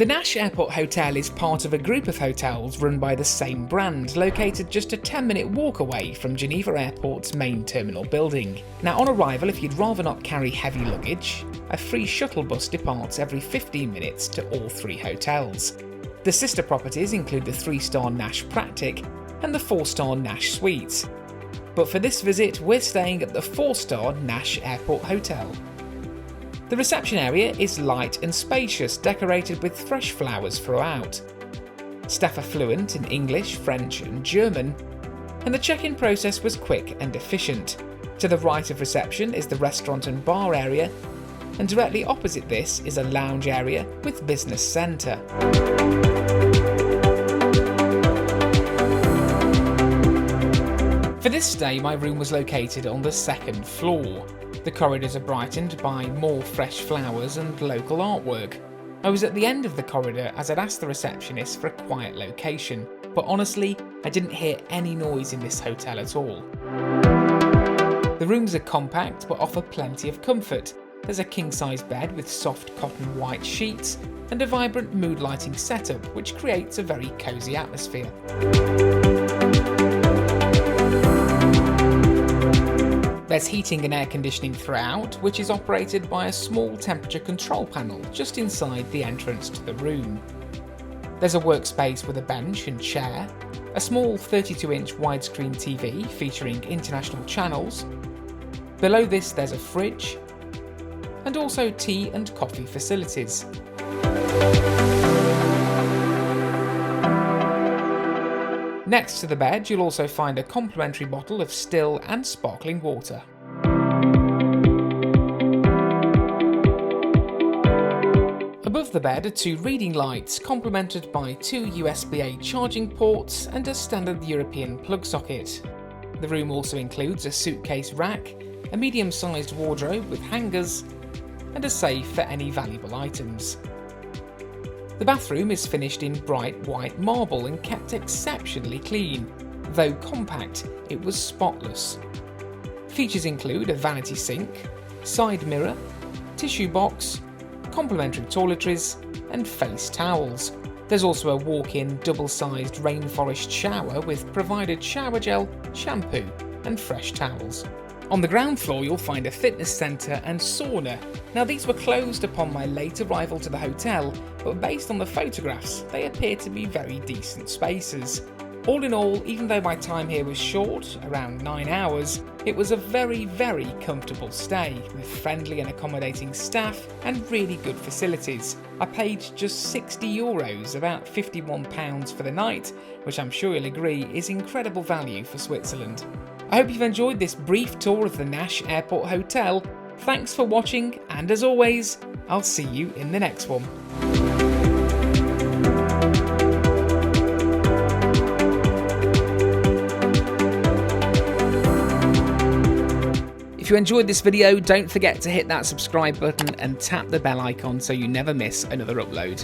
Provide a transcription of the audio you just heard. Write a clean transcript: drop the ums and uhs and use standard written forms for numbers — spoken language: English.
The NASH Airport Hotel is part of a group of hotels run by the same brand, located just a 10-minute walk away from Geneva Airport's main terminal building. Now, on arrival, if you'd rather not carry heavy luggage, a free shuttle bus departs every 15 minutes to all 3 hotels. The sister properties include the 3-star NASH Practic and the 4-star NASH Suites. But for this visit, we're staying at the 4-star NASH Airport Hotel. The reception area is light and spacious, decorated with fresh flowers throughout. Staff are fluent in English, French and German, and the check-in process was quick and efficient. To the right of reception is the restaurant and bar area, and directly opposite this is a lounge area with business centre. For this stay, my room was located on the 2nd floor. The corridors are brightened by more fresh flowers and local artwork. I was at the end of the corridor as I'd asked the receptionist for a quiet location, but honestly, I didn't hear any noise in this hotel at all. The rooms are compact but offer plenty of comfort. There's a king-size bed with soft cotton white sheets and a vibrant mood lighting setup which creates a very cosy atmosphere. There's heating and air conditioning throughout, which is operated by a small temperature control panel just inside the entrance to the room. There's a workspace with a bench and chair, a small 32-inch widescreen TV featuring international channels. Below this there's a fridge, and also tea and coffee facilities. Next to the bed, you'll also find a complimentary bottle of still and sparkling water. Above the bed are 2 reading lights, complemented by 2 USB-A charging ports and a standard European plug socket. The room also includes a suitcase rack, a medium-sized wardrobe with hangers, and a safe for any valuable items. The bathroom is finished in bright white marble and kept exceptionally clean. Though compact, it was spotless. Features include a vanity sink, side mirror, tissue box, complimentary toiletries, and face towels. There's also a walk-in double-sized rainforest shower with provided shower gel, shampoo, and fresh towels. On the ground floor you'll find a fitness centre and sauna. Now these were closed upon my late arrival to the hotel, but based on the photographs they appear to be very decent spaces. All in all, even though my time here was short, around 9 hours, it was a very comfortable stay with friendly and accommodating staff and really good facilities. I paid just €60, about £51 for the night, which I'm sure you'll agree is incredible value for Switzerland. I hope you've enjoyed this brief tour of the NASH Airport Hotel. Thanks for watching, and as always, I'll see you in the next one. If you enjoyed this video, don't forget to hit that subscribe button and tap the bell icon so you never miss another upload.